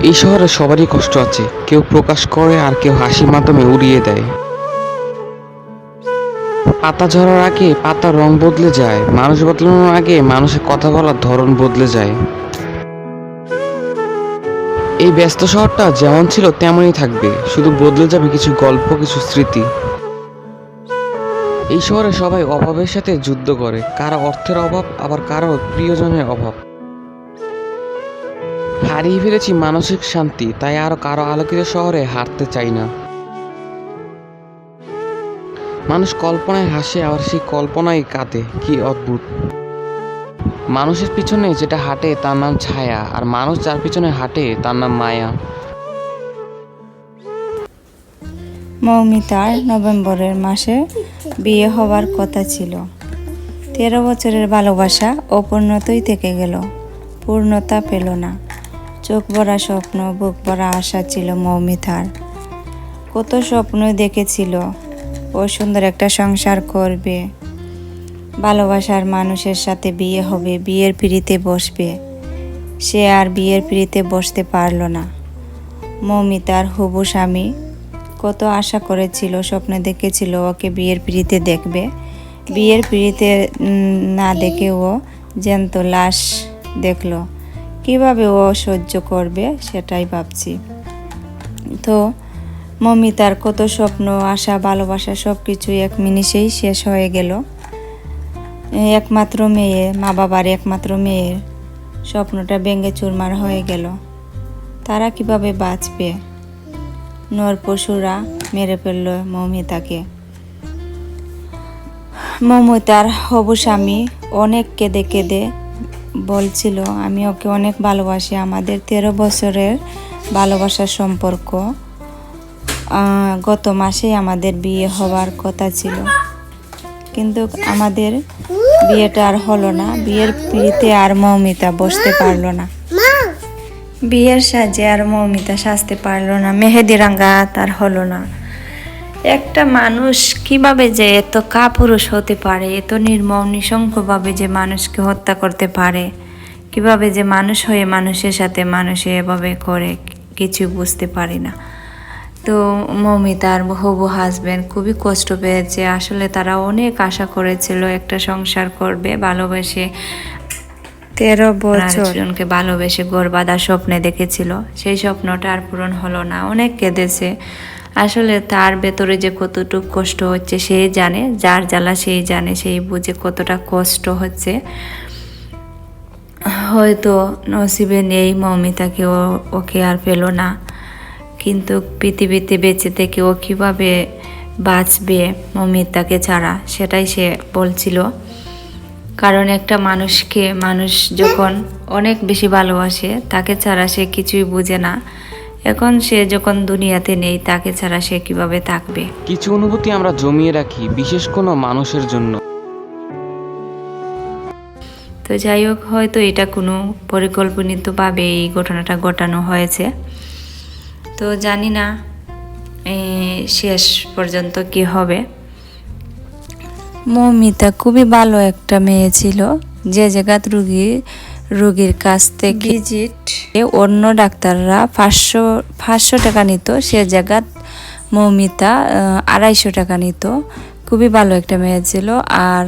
এই শহরে সবারই কষ্ট আছে, কেউ প্রকাশ করে আর কেউ হাসির মাধ্যমে উড়িয়ে দেয়। পাতা ঝরার আগে পাতার রং বদলে যায়, মানুষ বদলানোর আগে মানুষের কথা বলার ধরন বদলে যায়। এই ব্যস্ত শহরটা যেমন ছিল তেমনই থাকবে, শুধু বদলে যাবে কিছু গল্প, কিছু স্মৃতি। এই শহরে সবাই অভাবের সাথে যুদ্ধ করে, কারো অর্থের অভাব, আবার কারো প্রিয়জনের অভাব। হারিয়ে ফেলেছি মানসিক শান্তি, তাই আরো কারো আলোকিত শহরে হারতে চাই না। মানুষ কল্পনায় হাসে, আবার সেই কল্পনায় কাঁদে, কি অদ্ভুত। মানুষের পিছনে যেটা হাঁটে তার নাম ছায়া, আর মানুষ যার পিছনে হাঁটে তার নাম মায়া। মৌমিতার নভেম্বরের মাসে বিয়ে হওয়ার কথা ছিল। 13 বছরের ভালোবাসা অপূর্ণতই থেকে গেল, পূর্ণতা পেল না। চোখ ভরা স্বপ্ন, বুক ভরা আশা ছিল মৌমিতার। কত স্বপ্নই দেখেছিল, ও সুন্দর একটা সংসার করবে, ভালোবাসার মানুষের সাথে বিয়ে হবে, বিয়ের পিঁড়িতে বসবে। সে আর বিয়ের পিঁড়িতে বসতে পারল না। মৌমিতার হবু স্বামী কত আশা করেছিল, স্বপ্নে দেখেছিল ওকে বিয়ের পিঁড়িতে দেখবে। বিয়ের পিঁড়িতে না দেখে ও জ্যান্ত লাশ দেখলো। কিভাবে ও সহ্য করবে সেটাই ভাবছি। তো মৌমিতার কত স্বপ্ন, আশা, ভালোবাসা সব কিছু এক নিমিষেই শেষ হয়ে গেল। একমাত্র মেয়ে, মা বাবার একমাত্র মেয়ের স্বপ্নটা ভেঙে চুরমার হয়ে গেল। তারা কিভাবে বাঁচবে? নরপশুরা মেরে ফেলল মৌমিতাকে। মৌমিতার হবু স্বামী অনেক কেঁদে কেঁদে বলছিল, আমি ওকে অনেক ভালোবাসি, আমাদের 13 বছরের ভালোবাসার সম্পর্ক, গত মাসে আমাদের বিয়ে হওয়ার কথা ছিল, কিন্তু আমাদের বিয়েটা আর হলো না। বিয়ের পিঁড়িতে আর মৌমিতা বসতে পারলো না, বিয়ের সাজে আর মৌমিতা সাজতে পারলো না, মেহেদি রাঙ্গা তার হলো না। একটা মানুষ কিভাবে যে এত কাপুরুষ হতে পারে, এত নির্মম নৃশংসভাবে যে মানুষকে হত্যা করতে পারে, কিভাবে যে মানুষ হয়ে মানুষের সাথে মানুষে এভাবে করে, কিছু বুঝতে পারি না। তো মৌমিতার হবু হাজবেন্ড খুবই কষ্ট পেয়েছে। আসলে তারা অনেক আশা করেছিল একটা সংসার করবে, ভালোবেসে 13 বছর জনকে ভালোবেসে ঘর বাঁধার স্বপ্নে দেখেছিল। সেই স্বপ্নটা আর পূরণ হলো না, অনেক কেঁদেছে। আসলে তার ভেতরে যে কতটুকু কষ্ট হচ্ছে সেই জানে, যার জ্বালা সেই জানে, সেই বুঝে কতটা কষ্ট হচ্ছে। হয়তো নসিবে নেই মৌমিতাকে, ওকে আর পেল না, কিন্তু পৃথিবীতে বেঁচে থেকে ও কীভাবে বাঁচবে মৌমিতাকে ছাড়া, সেটাই সে বলছিল। কারণ একটা মানুষকে মানুষ যখন অনেক বেশি ভালোবাসে, তাকে ছাড়া সে কিছুই বুঝে না। এখন সে যখন দুনিয়াতে নেই, তাকে ছাড়া সে কিভাবে থাকবে? কিছু অনুভূতি আমরা জমিয়ে রাখি বিশেষ কোনো মানুষের জন্য। তো যাই হোক, হয়তো এটা কোনো পরিকল্পনিতভাবে এই ঘটনাটা ঘটানো হয়েছে। তো জানি না শেষ পর্যন্ত কি হবে। মৌমিতা খুবই ভালো একটা মেয়ে ছিল, যে জায়গাত রুগীর কাছ থেকে ভিজিট অন্য ডাক্তাররা 500 টাকা নিত, সে জায়গাত মৌমিতা 250 টাকা নিত। খুবই ভালো একটা মেয়ে ছিল, আর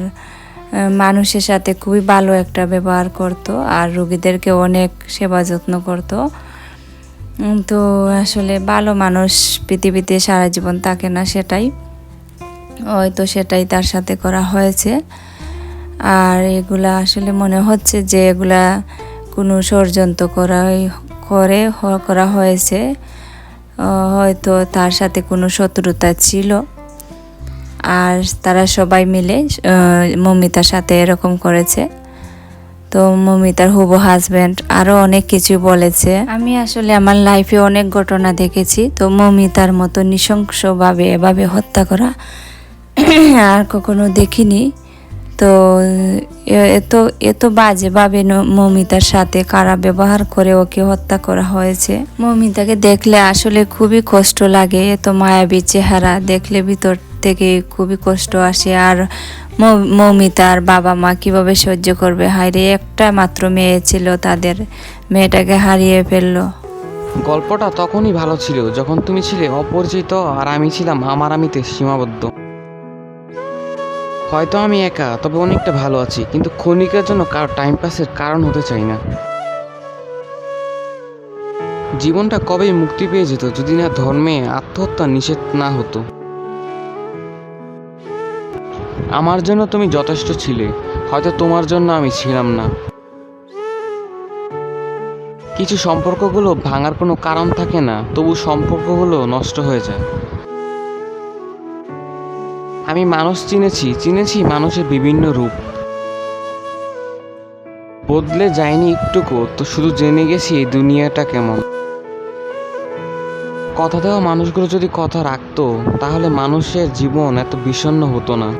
মানুষের সাথে খুবই ভালো একটা ব্যবহার করত, আর রুগীদেরকে অনেক সেবা যত্ন করত। তো আসলে ভালো মানুষ পৃথিবীতে সারা জীবন থাকে না, হয়তো সেটাই তার সাথে করা হয়েছে। আর এগুলা আসলে মনে হচ্ছে যে এগুলা কোনো ষড়যন্ত্র করা হয়েছে। হয়তো তার সাথে কোনো শত্রুতা ছিল, আর তারা সবাই মিলে মৌমিতার সাথে এরকম করেছে। তো মৌমিতার হবু হাজব্যান্ড আরও অনেক কিছু বলেছে। আমি আসলে আমার লাইফে অনেক ঘটনা দেখেছি, তো মৌমিতার মতো নৃশংসভাবে এভাবে হত্যা করা আর কখনো দেখিনি। তো এত বাজেভাবে মৌমিতার সাথে কারা ব্যবহার করে ওকে হত্যা করা হয়েছে। মৌমিতাকে দেখলে আসলে খুবই কষ্ট লাগে, এত মায়াবী চেহারা দেখলে ভিতর থেকে খুবই কষ্ট আসে। আর মৌমিতার বাবা মা কিভাবে সহ্য করবে? হায়রে, একটা মাত্র মেয়ে ছিল তাদের, মেয়েটাকে হারিয়ে ফেললো। গল্পটা তখনই ভালো ছিল যখন তুমি ছিলে অপরিচিত আর আমি ছিলাম আমার আমিতে সীমাবদ্ধ। হয়তো আমি একা, তবে অনেকটা ভালো আছি, কিন্তু ক্ষণিকের জন্য কারো টাইম পাসের কারণ হতে চাই না। জীবনটা কবেই মুক্তি পেয়ে যেত যদি না ধর্মে আত্মহত্যা নিষেধ না হতো। আমার জন্য তুমি যথেষ্ট ছিলে, হয়তো তোমার জন্য আমি ছিলাম না। কিছু সম্পর্কগুলো ভাঙার কোনো কারণ থাকে না, তবু সম্পর্কগুলো নষ্ট হয়ে যায়। আমি মানুষ চিনেছি মানুষের বিভিন্ন রূপ। বদলে যায়নি একটুকু, তো শুধু জেনে গেছি এই দুনিয়াটা কেমন। কথা দেওয়া মানুষগুলো যদি কথা রাখতো, তাহলে মানুষের জীবন এত বিষণ্ণ হতো না।